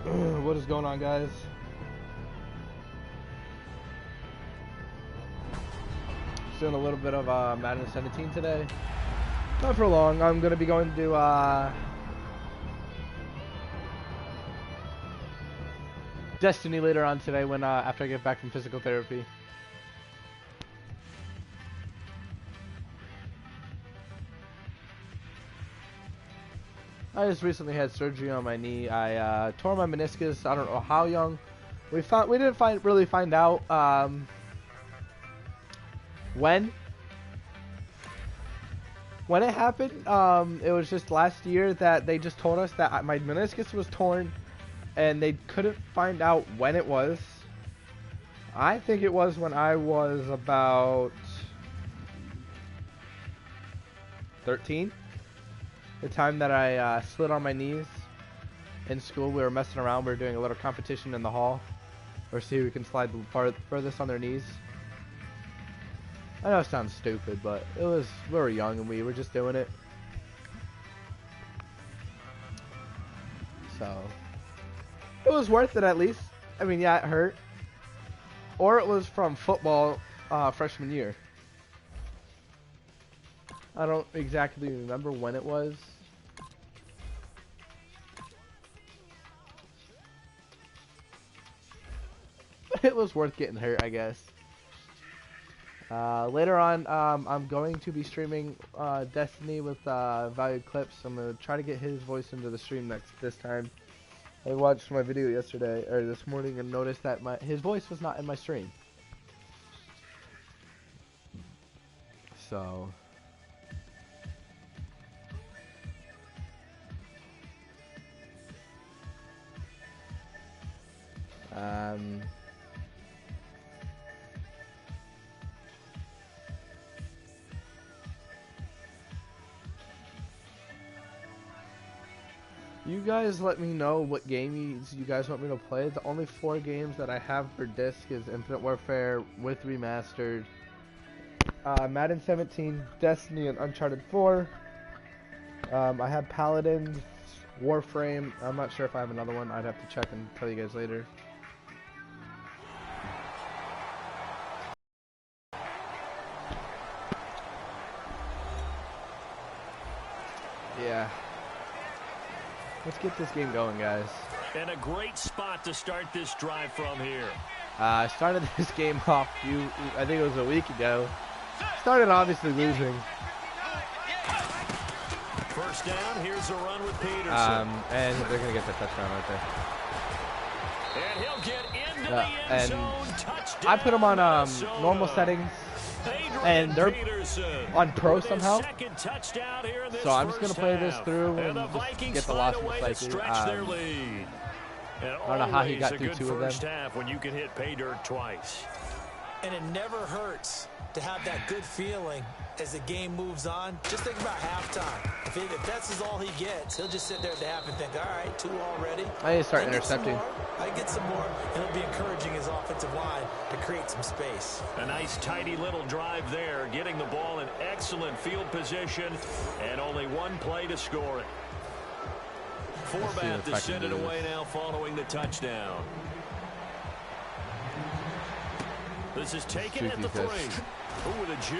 What is going on, guys? Just doing a little bit of Madden 17 today. Not for long. I'm going to be going to Destiny later on today when after I get back from physical therapy. I just recently had surgery on my knee. I tore my meniscus. I don't know how young. We didn't really find out when it happened. It was just last year that they just told us that my meniscus was torn, and they couldn't find out when it was. I think it was when I was about 13. The time that I slid on my knees in school. We were messing around. We were doing a little competition in the hall, or see who can slide the furthest on their knees. I know it sounds stupid, but we were young and we were just doing it. So it was worth it at least. I mean, yeah, it hurt. Or it was from football freshman year. I don't exactly remember when it was. But it was worth getting hurt, I guess. Later on, I'm going to be streaming Destiny with Valued Clips. I'm going to try to get his voice into the stream this time. I watched my video yesterday, or this morning, and noticed that his voice was not in my stream. So... you guys let me know what game you guys want me to play. The only 4 games that I have for disc is Infinite Warfare with Remastered, Madden 17, Destiny, and Uncharted 4. I have Paladins, Warframe. I'm not sure if I have another one. I'd have to check and tell you guys later. Yeah. Let's get this game going, guys. And a great spot to start this drive from here. I started this game off, I think it was a week ago. Started obviously losing. First down, here's a run with Peterson. And they're going to get the touchdown right there. And he'll get into the end zone. Touchdown, I put them on normal settings, and they're on pro somehow. So I'm just going to play this through and just get the loss in the cycle. I don't know how he got through 2 of them. When you can hit pay dirt twice. And it never hurts to have that good feeling as the game moves on. Just think about halftime. If that's all he gets, he'll just sit there at the half and think, all right, 2 already. I need to start intercepting. I get some more, and it'll be encouraging his offensive line to create some space. A nice, tidy little drive there, getting the ball in excellent field position, and only 1 play to score it. Forbat to send it away now following the touchdown. This is taken at the 3.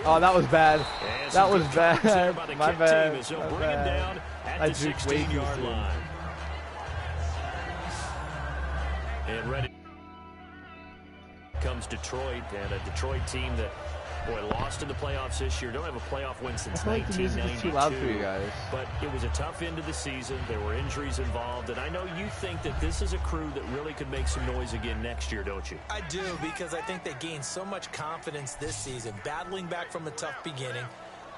Oh, that was bad. That was bad. My bad. I juked way too soon. And ready comes Detroit, and a Detroit team that, boy, lost in the playoffs this year. Don't have a playoff win since 1992. I feel like the music is too loud for you guys. But it was a tough end of the season. There were injuries involved, and I know you think that this is a crew that really could make some noise again next year, don't you? I do, because I think they gained so much confidence this season, battling back from a tough beginning,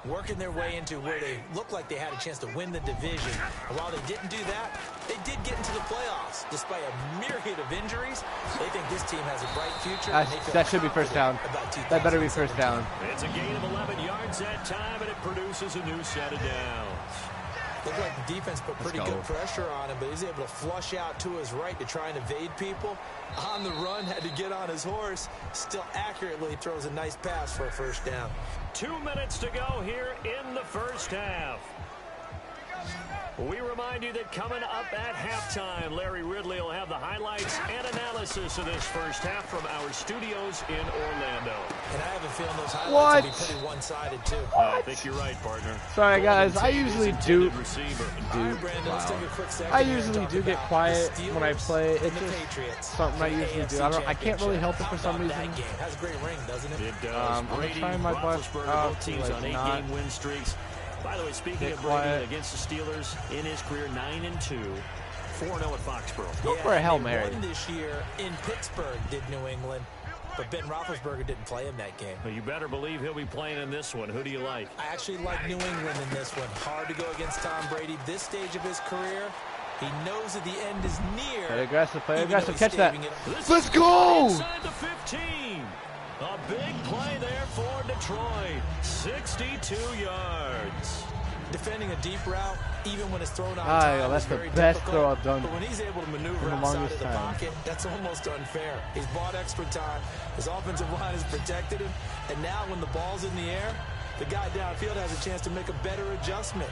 working their way into where they looked like they had a chance to win the division. And while they didn't do that, they did get into the playoffs. Despite a myriad of injuries, they think this team has a bright future. That should be first down. That better be first down. It's a gain of 11 yards that time, and it produces a new set of downs. Looked like the defense put pretty good pressure on him, but he's able to flush out to his right to try and evade people. On the run, had to get on his horse. Still accurately throws a nice pass for a first down. 2 minutes to go here in the first half. We remind you that coming up at halftime, Larry Ridley will have the highlights and analysis of this first half from our studios in Orlando. And I have a feeling those highlights will be pretty one-sided, too. I think you're right, partner. Sorry, guys. I usually do get quiet when I play. It's just something I usually do. I can't really help it for some reason. Has a great ring, doesn't it? It does. I'm trying my best. Both teams on 8-game win streaks. By the way, speaking of Brady against the Steelers, in his career, 9-2, 4-0 at Foxborough. Go for a Hail Mary. Won this year in Pittsburgh, did New England, but Ben Roethlisberger didn't play in that game. Well, you better believe he'll be playing in this one. Who do you like? I actually like New England in this one. Hard to go against Tom Brady. This stage of his career, he knows that the end is near. Play aggressive, play aggressive. Catch that. Let's go! Inside the 15. A big play there for Detroit. 62 yards. Defending a deep route, even when it's thrown on time, that's the best throw I've done. But when he's able to maneuver outside of the pocket, that's almost unfair. He's bought extra time. His offensive line has protected him. And now when the ball's in the air, the guy downfield has a chance to make a better adjustment.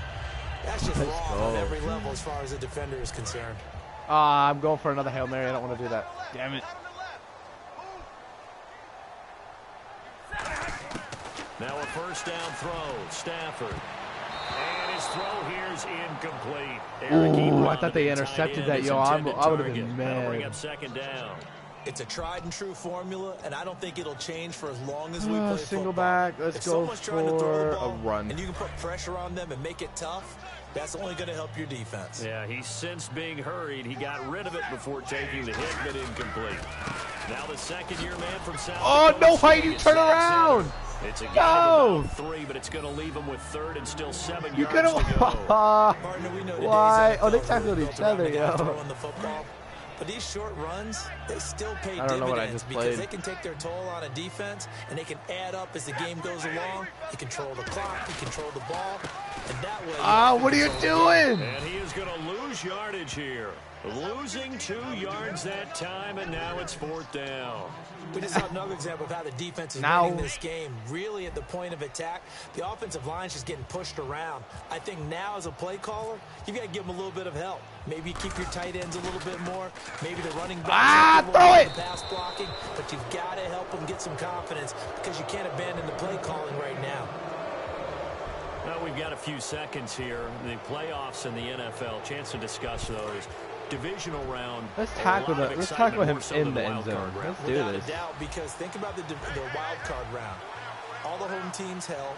That's just wrong at every level as far as the defender is concerned. I'm going for another Hail Mary. I don't want to do that. Damn it. Now a first down throw. Stafford. And his throw here is incomplete. Ooh, I thought they intercepted that, yo. I would have been mad. Bring up second down. It's a tried and true formula, and I don't think it'll change for as long as we play single football. Back. Let's go for a run. And you can put pressure on them and make it tough. That's only going to help your defense. Yeah, he sensed being hurried. He got rid of it before taking the hit, but incomplete. Now the second-year man from South Dakota. No, how you turn around? It's a game of about 3, but it's going to leave him with third and still 7 yards to go. Partner, we know Why? Oh, they tackled each other, yo. The football. But these short runs, they still pay dividends because they can take their toll on a defense, and they can add up as the game goes along. You control the clock, you control the ball, and that way... what are you doing? And he is going to lose yardage here. Losing 2 yards that time, and now it's 4th down. We just saw another example of how the defense is winning this game. Really at the point of attack, the offensive line is just getting pushed around. I think now as a play caller, you've got to give them a little bit of help. Maybe keep your tight ends a little bit more. Maybe the running back throw it! Pass blocking. But you've got to help them get some confidence because you can't abandon the play calling right now. Well, we've got a few seconds here. The playoffs in the NFL. Chance to discuss those. Divisional round. Let's tackle him in the end zone. Let's do this. Without a doubt, because think about the wild card round. All the home teams held.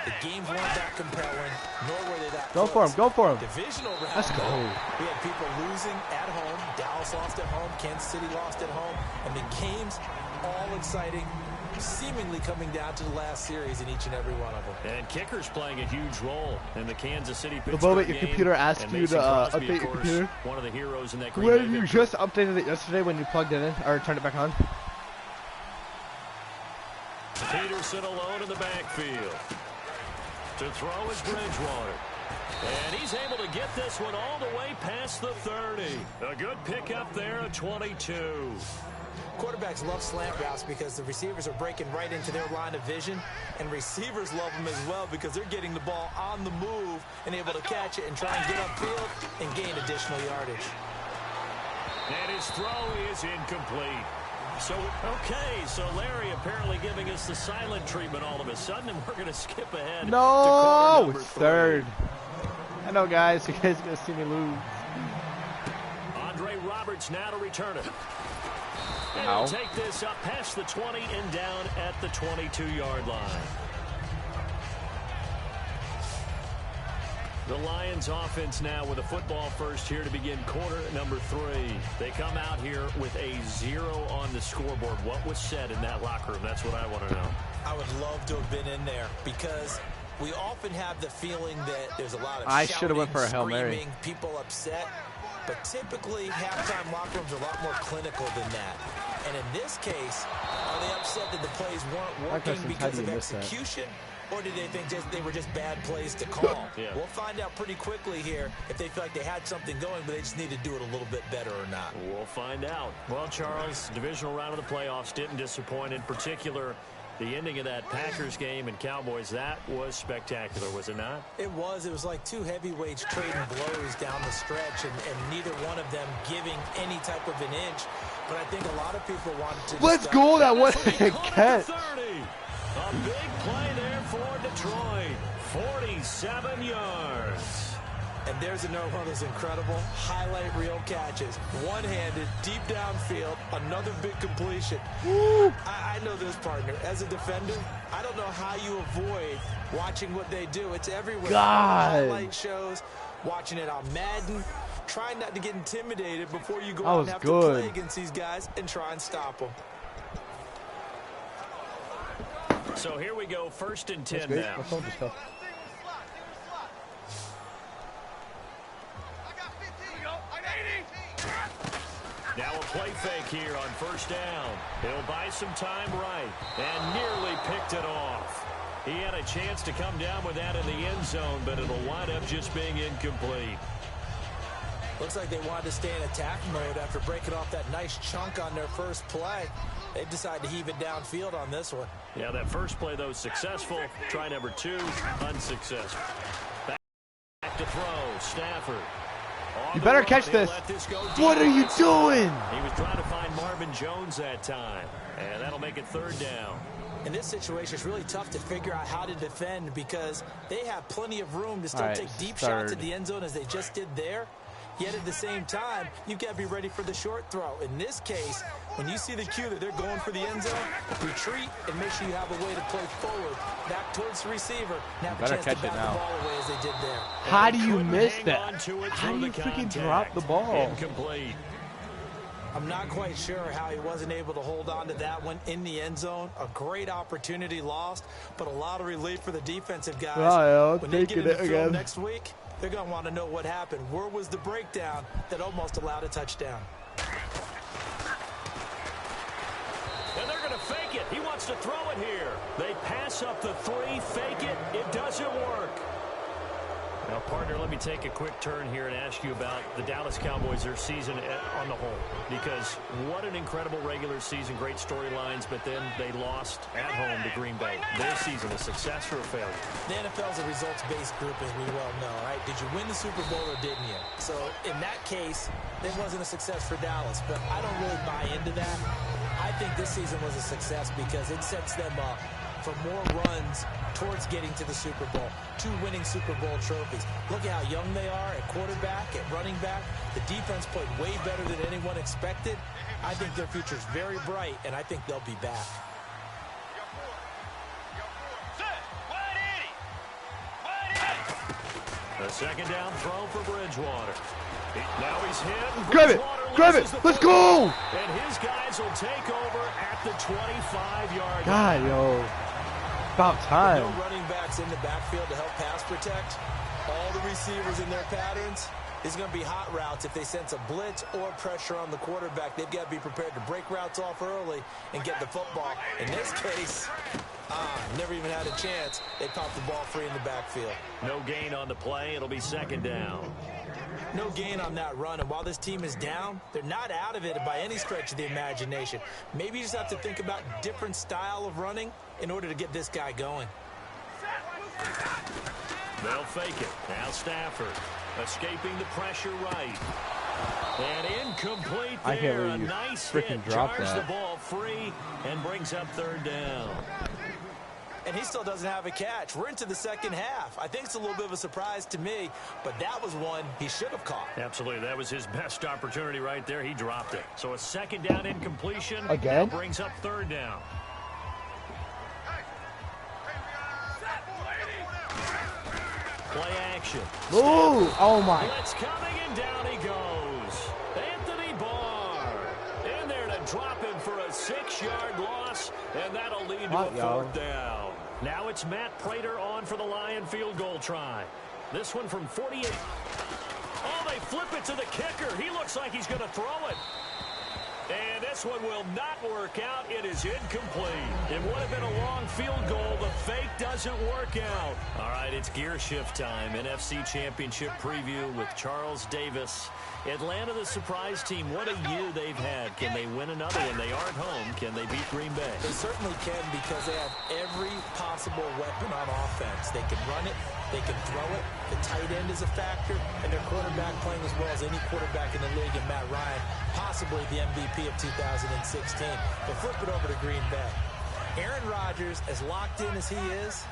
The games weren't that compelling, nor were they that close. Go for him. Divisional round. Let's go. We had people losing at home. Dallas lost at home. Kansas City lost at home. And the games all exciting, seemingly coming down to the last series in each and every one of them. And kickers playing a huge role in the Kansas City Pittsburgh game. The moment your computer asks you to update your computer. One of the heroes in that Where you just updated it yesterday when you plugged it in or turned it back on. Peterson alone in the backfield. To throw is Bridgewater. And he's able to get this one all the way past the 30. A good pickup there at 22. Quarterbacks love slant routes because the receivers are breaking right into their line of vision, and receivers love them as well because they're getting the ball on the move and able to catch it and try and get upfield and gain additional yardage. And his throw is incomplete. So Larry apparently giving us the silent treatment all of a sudden, and we're going to skip ahead. No, it's third. I know, guys. You guys are going to see me lose. Andre Roberts now to return it. And he'll take this up past the 20 and down at the 22-yard line. The Lions offense now with a football first here to begin quarter number 3. They come out here with a 0 on the scoreboard. What was said in that locker room? That's what I want to know. I would love to have been in there because we often have the feeling that there's a lot of I should have went for a Hail Mary. People upset. But typically, halftime locker rooms are a lot more clinical than that. And in this case, are they upset that the plays weren't working because of execution? Or did they think they were just bad plays to call? Yeah. We'll find out pretty quickly here if they feel like they had something going, but they just need to do it a little bit better or not. We'll find out. Well, Charles, divisional round of the playoffs didn't disappoint. In particular, The ending of that Packers game and Cowboys, that was spectacular, was it not? It was. It was like two heavyweights trading blows down the stretch, and neither one of them giving any type of an inch. But I think a lot of people wanted to... Let's go. That was a catch. A big play there for Detroit. 47 yards. And there's another one of those incredible highlight reel catches. One-handed, deep downfield, another big completion. I know this, partner. As a defender, I don't know how you avoid watching what they do. It's everywhere. God. Highlight shows, watching it on Madden, trying not to get intimidated before you go out and have to play against these guys and try and stop them. So here we go, 1st and 10 now. Now a play fake here on 1st down. He'll buy some time right and nearly picked it off. He had a chance to come down with that in the end zone, but it'll wind up just being incomplete. Looks like they wanted to stay in attack mode after breaking off that nice chunk on their first play. They decided to heave it downfield on this one. Yeah, that first play, though, successful. Try number 2, unsuccessful. Back to throw, Stafford. You better catch this. What are you doing? He was trying to find Marvin Jones that time, and that'll make it 3rd down. In this situation, it's really tough to figure out how to defend because they have plenty of room to still take deep shots at the end zone as they just did there. Yet at the same time, you've got to be ready for the short throw. In this case, when you see the cue that they're going for the end zone, retreat and make sure you have a way to play forward, back towards the receiver, and have a chance to bat the ball away as they did there. How do you miss that? How do you freaking drop the ball? Incomplete. I'm not quite sure how he wasn't able to hold on to that one in the end zone. A great opportunity lost, but a lot of relief for the defensive guys. When they get in the film next week, they're going to want to know what happened. Where was the breakdown that almost allowed a touchdown? And they're going to fake it. He wants to throw it here. They pass up the 3, fake it. It doesn't work. Now, partner, let me take a quick turn here and ask you about the Dallas Cowboys, their season on the whole. Because what an incredible regular season, great storylines, but then they lost at home to Green Bay. Their season, a success or a failure? The NFL is a results-based group, as we well know, right? Did you win the Super Bowl or didn't you? So, in that case, it wasn't a success for Dallas, but I don't really buy into that. I think this season was a success because it sets them up for more runs towards getting to the Super Bowl, 2 winning Super Bowl trophies. Look at how young they are at quarterback, at running back. The defense played way better than anyone expected. I think their future's very bright, and I think they'll be back. A 2nd down throw for Bridgewater. Now he's hit. Grab it, let's go! And his guys will take over at the 25-yard line. God, yo. About time. No running backs in the backfield to help pass protect. All the receivers in their patterns. It's going to be hot routes if they sense a blitz or pressure on the quarterback. They've got to be prepared to break routes off early and get the football. In this case, never even had a chance. They popped the ball free in the backfield. No gain on the play. It'll be 2nd down. No gain on that run, and while this team is down, they're not out of it by any stretch of the imagination. Maybe you just have to think about different style of running in order to get this guy going. They'll fake it. Now Stafford escaping the pressure right. And incomplete there. I can't believe a you nice freaking hit. dropped Jars that. the ball free and brings up 3rd down. And he still doesn't have a catch. We're into the second half. I think it's a little bit of a surprise to me, but that was one he should have caught. Absolutely. That was his best opportunity right there. He dropped it. So a 2nd down incompletion. Again? Brings up 3rd down. Play action. Ooh, oh my. Blitz coming and down he goes. Anthony Barr in there to drop him for a 6-yard loss, and that'll lead to a 4th down. Now it's Matt Prater on for the Lion field goal try. This one from 48. Oh, they flip it to the kicker. He looks like he's going to throw it. And this this one will not work out. It is incomplete. It would have been a long field goal. The fake doesn't work out. All right, it's gear shift time. NFC Championship preview with Charles Davis. Atlanta, the surprise team. What a year they've had. Can they win another one? They aren't home. Can they beat Green Bay? They certainly can because they have every possible weapon on offense. They can run it. They can throw it. The tight end is a factor. And their quarterback playing as well as any quarterback in the league, and Matt Ryan, possibly the MVP of 2016. But flip it over to Green Bay. Aaron Rodgers, as locked in as he is,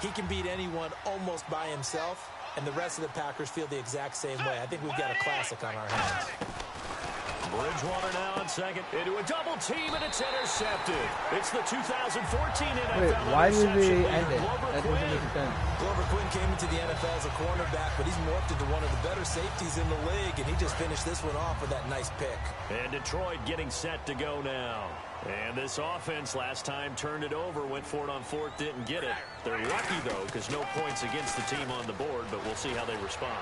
he can beat anyone almost by himself. And the rest of the Packers feel the exact same way. I think we've got a classic on our hands. Bridgewater now on second. Into a double team, and it's intercepted. It's the 2014 NFL. Wait, why did they end it? That doesn't make sense. Glover Quinn came into the NFL as a cornerback, but he's morphed into one of the better safeties in the league, and he just finished this one off with that nice pick. And Detroit getting set to go now. And this offense last time turned it over, went for it on fourth, didn't get it. They're lucky, though, because no points against the team on the board, but we'll see how they respond.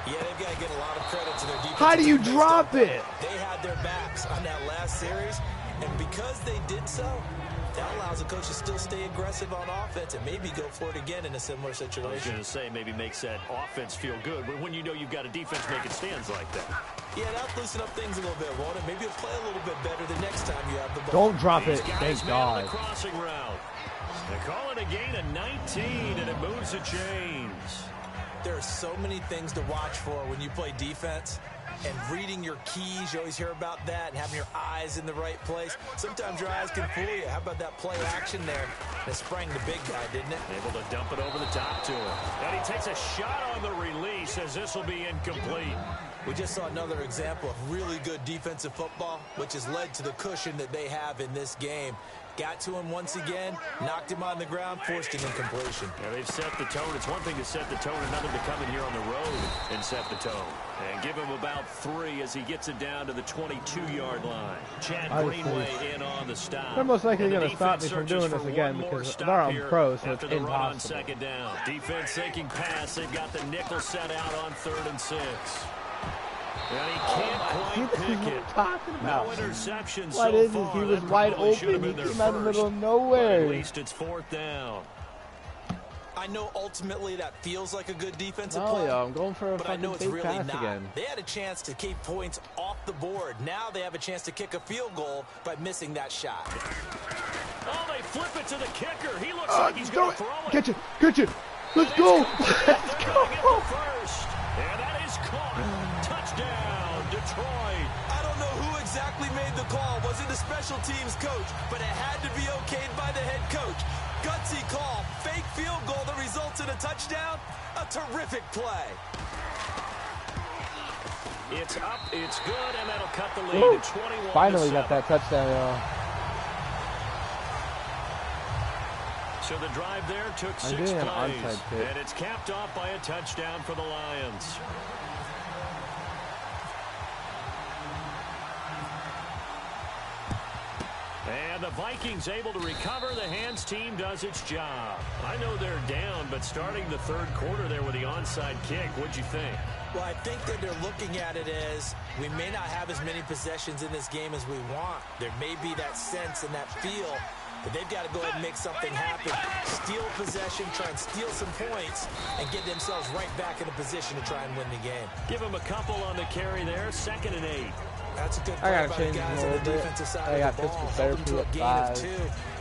Yeah, they've got to get a lot of credit to their defense. How do you drop it? They had their backs on that last series, and because they did so, that allows a coach to still stay aggressive on offense and maybe go for it again in a similar situation. I was going to say maybe makes that offense feel good, but when you know you've got a defense making stands like that. Yeah, that'll loosen up things a little bit, won't it? Maybe you'll play a little bit better the next time you have the ball. Don't drop it, thank God. The crossing route. They call it a gain of 19, and it moves the chains. There are so many things to watch for when you play defense. And reading your keys, you always hear about that, and having your eyes in the right place. Sometimes your eyes can fool you. How about that play action there? It sprang the big guy, didn't it? Able to dump it over the top to him. And he takes a shot on the release as this will be incomplete. We just saw another example of really good defensive football, which has led to the cushion that they have in this game. Got to him once again, knocked him on the ground, forced an incompletion. Yeah, they've set the tone. It's one thing to set the tone, another to come in here on the road and set the tone. And give him about 3 as he gets it down to the 22-yard line. Chad Greenway in on the stop. They're most likely going to stop me from doing this again because they're on pro, so it's impossible. On second down. Defense thinking pass. They've got the nickel set out on 3rd and 6. And he can't quite pick it. No interception so far. He was wide open. He came out in the middle of nowhere. At least it's 4th down. I know ultimately that feels like a good defensive play. play. I'm going for a but I know it's fake really pass not. again. They had a chance to keep points off the board. Now they have a chance to kick a field goal by missing that shot. Oh, they flip it to the kicker. He looks like he's going to throw it. Catch it. Catch it. Let's go. Let's go. And that is caught. Touchdown, Detroit. I don't know who exactly made the call. Wasn't the special teams coach, but it had to be okayed by the head coach. Gutsy call. Fake field goal that results in a touchdown. A terrific play. It's up. It's good, and that'll cut the lead to 21. Finally got that touchdown, y'all. So the drive there took 6 plays, and it's capped off by a touchdown for the Lions. And the Vikings able to recover. The hands team does its job. I know they're down, but starting the 3rd quarter there with the onside kick, what'd you think? Well, I think that they're looking at it as we may not have as many possessions in this game as we want. There may be that sense and that feel, but they've got to go ahead and make something happen. Steal possession, try and steal some points, and get themselves right back in a position to try and win the game. Give them a couple on the carry there. 2nd and 8. That's a good play by the guys on the defensive side of the ball. Help them to a gain of 2.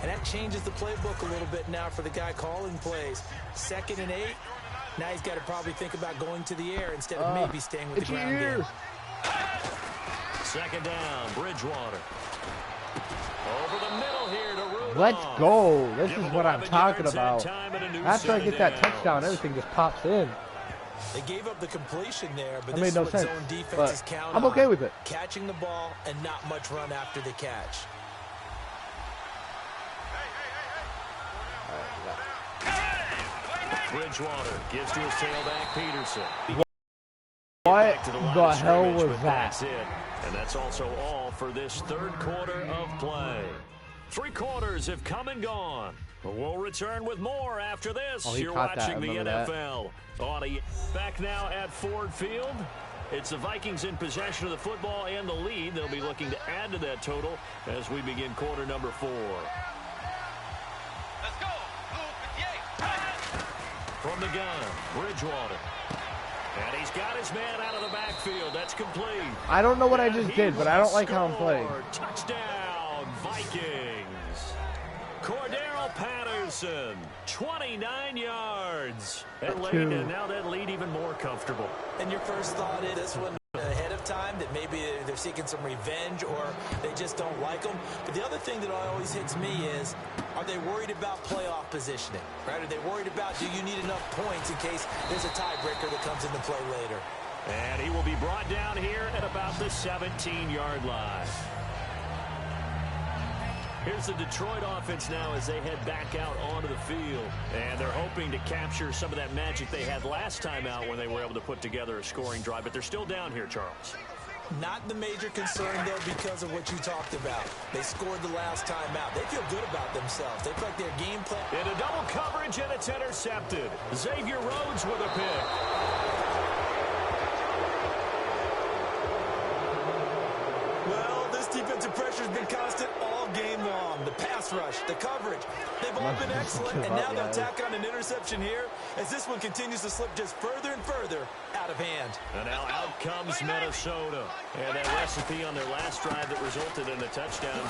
And that changes the playbook a little bit now for the guy calling plays. 2nd and 8. Now he's got to probably think about going to the air instead of maybe staying with the ground game. 2nd down, Bridgewater. Over the middle here to Rudolph. Let's go. This is what I'm talking about. After I get that touchdown, everything just pops in. They gave up the completion there, but that this made no is what sense, zone defense is counting on. I'm okay with it. Catching the ball and not much run after the catch. Bridgewater gives to his tailback, Peterson. What the hell was that? That's it. And that's also all for this 3rd quarter of play. 3 quarters have come and gone. But we'll return with more after this. You're watching the NFL. Back now at Ford Field. It's the Vikings in possession of the football and the lead. They'll be looking to add to that total as we begin quarter number 4. Let's go. From the gun, Bridgewater. And he's got his man out of the backfield. That's complete. I don't know what I just did, but I don't like how I'm playing. Touchdown, Vikings. Cordero Patterson, 29 yards. And now that lead even more comfortable. And your first thought is this one ahead of time, that maybe they're seeking some revenge or they just don't like them. But the other thing that always hits me is, are they worried about playoff positioning? Right? Are they worried about, do you need enough points in case there's a tiebreaker that comes into play later? And he will be brought down here at about the 17-yard line. Here's the Detroit offense now as they head back out onto the field. And they're hoping to capture some of that magic they had last time out when they were able to put together a scoring drive. But they're still down here, Charles. Not the major concern, though, because of what you talked about. They scored the last time out. They feel good about themselves. They feel like their game plan. In a double coverage, and it's intercepted. Xavier Rhodes with a pick. Well, this defensive pressure has been constant all game long. The pass rush, the coverage, they've all been excellent, and now they'll tack on an interception here as this one continues to slip just further and further out of hand. And now out comes Minnesota. And that recipe on their last drive that resulted in a touchdown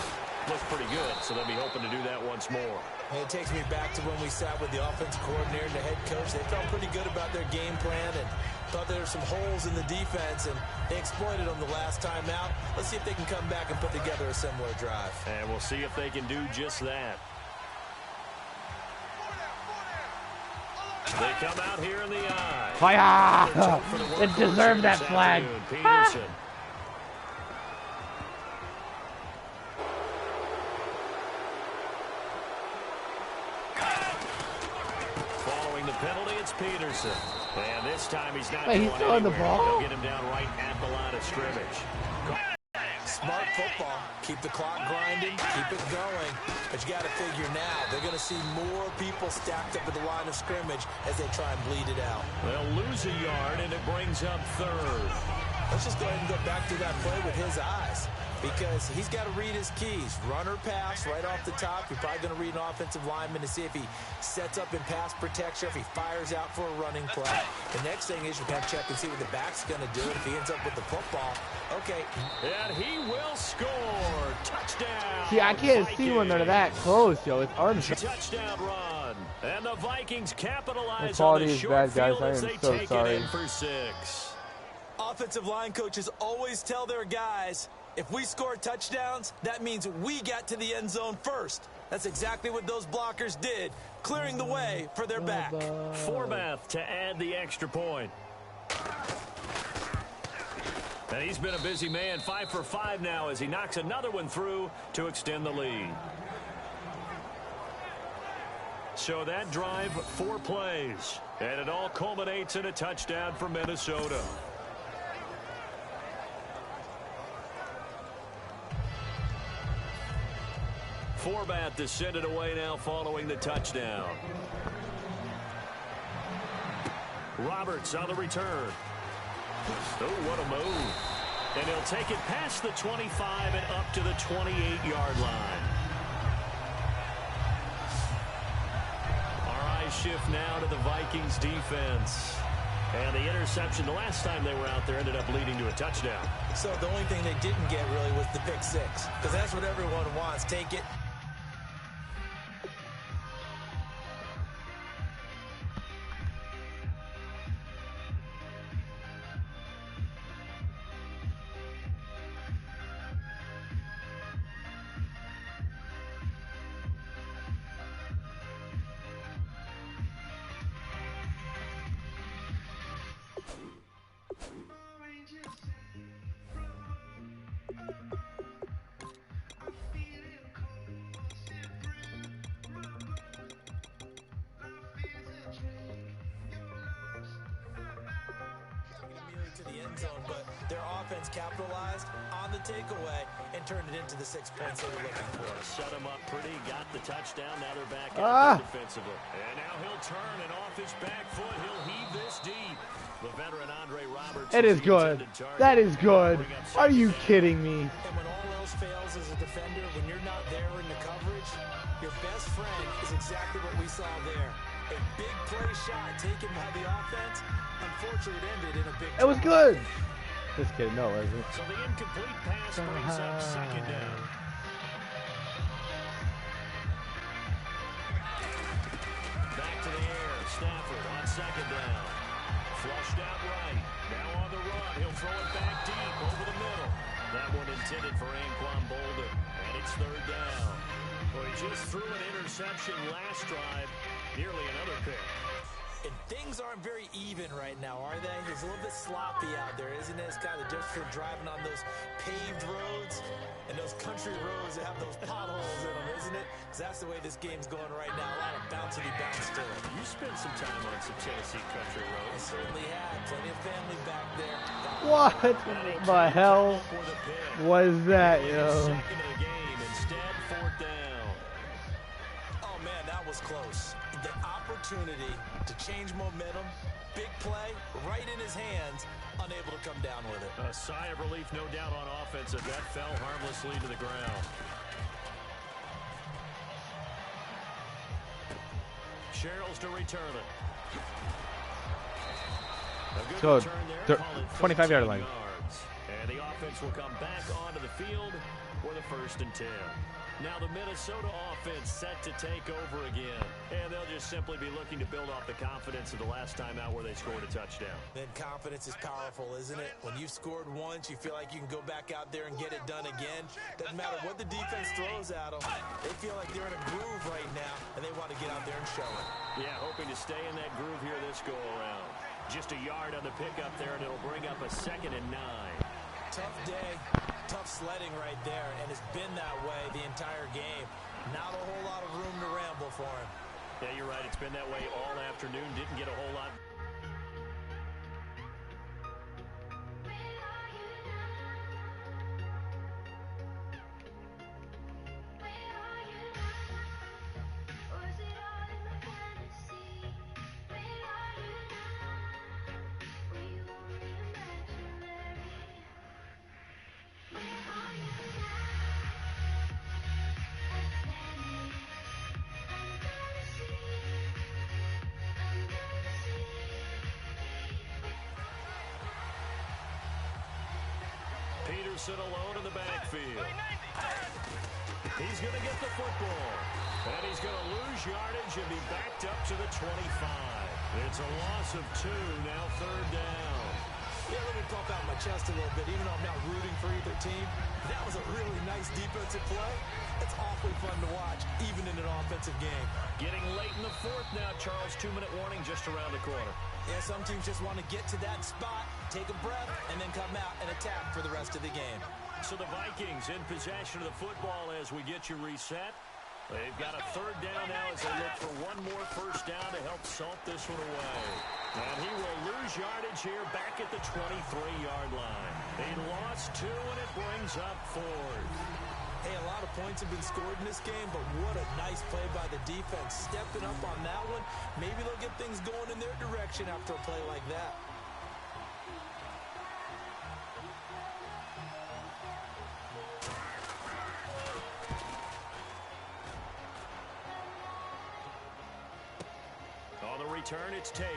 looks pretty good, so they'll be hoping to do that once more. And it takes me back to when we sat with the offensive coordinator and the head coach. They felt pretty good about their game plan and thought there were some holes in the defense, and they exploited them the last time out. Let's see if they can come back and put together a similar drive. And we'll see if they can do just that. They come out here in the eye. Fire! It deserved that flag. Peterson. Following the penalty, it's Peterson. And this time he's not going he's still on the anywhere. ball? They'll get him down right at the line of scrimmage. Smart football. Keep the clock grinding, keep it going. But you got to figure now, they're going to see more people stacked up at the line of scrimmage as they try and bleed it out. They'll lose a yard, and it brings up third. Let's just go ahead and go back to that play with his eyes, because he's got to read his keys. Run or pass right off the top. You're probably going to read an offensive lineman to see if he sets up in pass protection, if he fires out for a running play. The next thing is you can check and see what the back's going to do. If he ends up with the football, okay. And he will score. Touchdown. See, I can't Vikings. see when they're that close, yo. It's arms. Touchdown run. And the Vikings capitalize The on quality the is short bad, guys. field I as am they so take sorry. it in for 6. Offensive line coaches always tell their guys, if we score touchdowns, that means we got to the end zone first. That's exactly what those blockers did, clearing the way for their back. Forbath to add the extra point. And he's been a busy man, 5 for 5 now as he knocks another one through to extend the lead. So that drive, 4 plays. And it all culminates in a touchdown for Minnesota. Forbath to send it away now following the touchdown. Roberts on the return. Oh, what a move. And he'll take it past the 25 and up to the 28-yard line. Our eyes shift now to the Vikings defense. And the interception the last time they were out there ended up leading to a touchdown. So the only thing they didn't get really was the pick 6, because that's what everyone wants. Take it. To the end zone, but their offense capitalized on the takeaway and turned it into the 6 points they were looking for. Shut him up pretty, got the touchdown, now they're back out there defensively. And now he'll turn, and off his back foot, he'll heave this deep. The veteran Andre Roberts. It is good. That is good. Are you kidding me? And when all else fails as a defender, when you're not there in the coverage, your best friend is exactly what we saw there. A big play shot taken by the offense. Unfortunately, it ended in a big It was good. Just kidding. No, it wasn't. So the incomplete pass brings up second down. Back to the air. Stafford on second down. Flushed out right. Now on the run. He'll throw it back deep over the middle. That one intended for Anquan Bolden. And it's third down. Well, he just threw an interception last drive. Nearly another pick. And things aren't very even right now, are they? It's a little bit sloppy out there, isn't it? It's kind of just for driving on those paved roads and those country roads that have those potholes in them, isn't it? 'Cause that's the way this game's going right now. A lot of bouncy bounce to it. You spent some time on some Tennessee country I roads. certainly had. Plenty of family back there. What the hell was that, yo? Second of the game, instead fourth down. Oh, man, that was close. The opportunity to change momentum, big play, right in his hands, unable to come down with it. A sigh of relief, no doubt, on offense as that fell harmlessly to the ground. Sherrills to return it. A good return there, call it 25-yard line. yards. And the offense will come back onto the field for the 1st and 10. Now the Minnesota offense set to take over again. And they'll just simply be looking to build off the confidence of the last time out where they scored a touchdown. Then confidence is powerful, isn't it? When you've scored once, you feel like you can go back out there and get it done again. Doesn't matter what the defense throws at them. They feel like they're in a groove right now, and they want to get out there and show it. Yeah, hoping to stay in that groove here this go-around. Just a yard on the pickup there, and it'll bring up a 2nd and 9. Tough day, tough sledding right there, and it's been that way the entire game. Not a whole lot of room to ramble for him. Yeah, you're right. It's been that way all afternoon. Didn't get a whole lot. Peterson alone in the backfield. He's going to get the football. And he's going to lose yardage and be backed up to the 25. It's a loss of 2, now 3rd down. Yeah, let me pump out my chest a little bit, even though I'm not rooting for either team. That was a really nice defensive play. It's awfully fun to watch, even in an offensive game. Getting late in the 4th now, Charles. 2-minute warning just around the corner. Yeah, some teams just want to get to that spot, take a breath, and then come out and attack for the rest of the game. So the Vikings in possession of the football as we get you reset. They've got a 3rd down now as they look for one more 1st down to help salt this one away. And he will lose yardage here back at the 23-yard line. He lost 2, and it brings up 4th. Hey, a lot of points have been scored in this game, but what a nice play by the defense. Stepping up on that one, maybe they'll get things going in their direction after a play like that. On the return, it's Tate.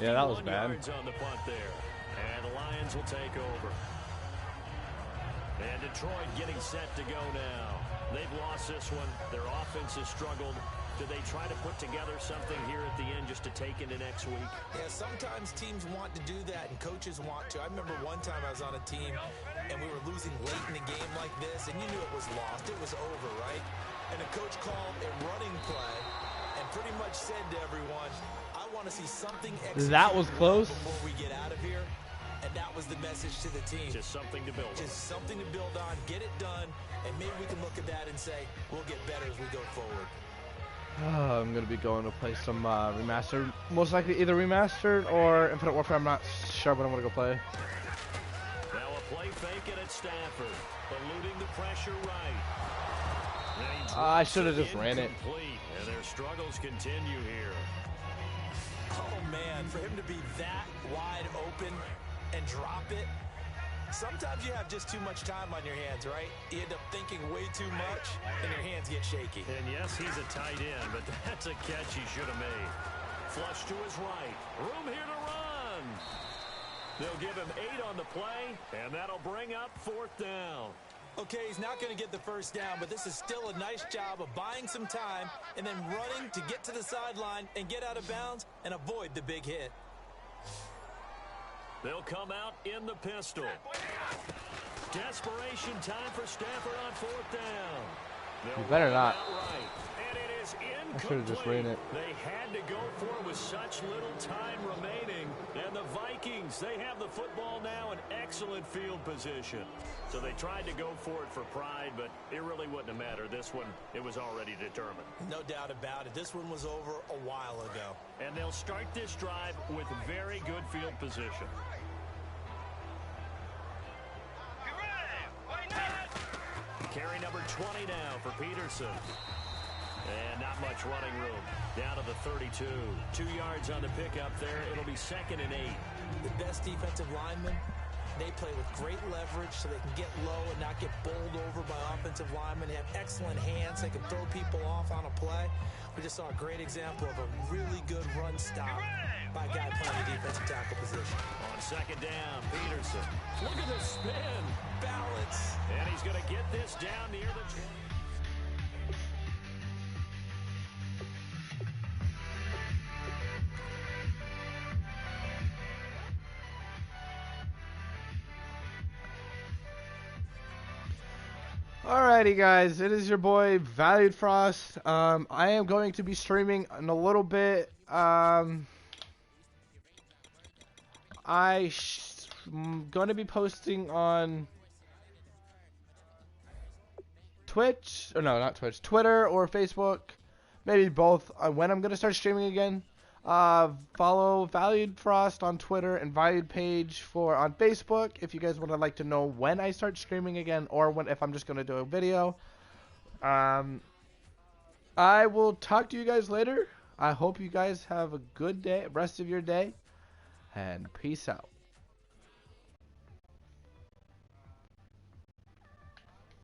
Yeah, that was bad. 51 yards on the punt there. And the Lions will take over. And Detroit getting set to go now. They've lost this one. Their offense has struggled. Do they try to put together something here at the end just to take into next week? Yeah, sometimes teams want to do that, and coaches want to. I remember one time I was on a team, and we were losing late in a game like this, and you knew it was lost. It was over, right? And the coach called a running play and pretty much said to everyone, I want to see something executed That was close. before we get out of here. And that was the message to the team. Just something to build on. Just something to build on, get it done, and maybe we can look at that and say, we'll get better as we go forward. I'm going to be going to play some remastered. Most likely either remastered or Infinite Warfare. I'm not sure, but I'm going to go play. Now a play fake it at Stafford. Eluding the pressure right. I should have just ran it. And their struggles continue here. man, for him to be that wide open and drop it. Sometimes you have just too much time on your hands, right? You end up thinking way too much, and your hands get shaky. And yes, he's a tight end, but that's a catch he should have made. Flush to his right. Room here to run. They'll give him 8 on the play, and that'll bring up 4th down. Okay, he's not going to get the first down, but this is still a nice job of buying some time and then running to get to the sideline and get out of bounds and avoid the big hit. They'll come out in the pistol. Desperation time for Stafford on 4th down. You better not. Right. And it is incomplete. I should have just ran it. They had to go for it with such little time remaining. And the Vikings, they have the football now in excellent field position. So they tried to go for it for pride, but it really wouldn't have mattered. This one, it was already determined. No doubt about it. This one was over a while ago. And they'll start this drive with very good field position. Carry number 20 now for Peterson. And not much running room. Down to the 32. 2 yards on the pickup there. It'll be 2nd and 8. The best defensive linemen, they play with great leverage so they can get low and not get bowled over by offensive linemen. They have excellent hands. They can throw people off on a play. We just saw a great example of a really good run stop by a guy playing the defensive tackle position. On 2nd down, Peterson. Look at the spin. Balance. And he's going to get this down near the 20. Alrighty guys, it is your boy Valued Frost. I am going to be streaming in a little bit. I'm going to be posting on Twitch, or no, not Twitch, Twitter or Facebook, maybe both, when I'm going to start streaming again. Follow Valued Frost on Twitter and Valued Page on Facebook if you guys would like to know when I start streaming again or if I'm just going to do a video. I will talk to you guys later. I hope you guys have a good day, rest of your day, and peace out.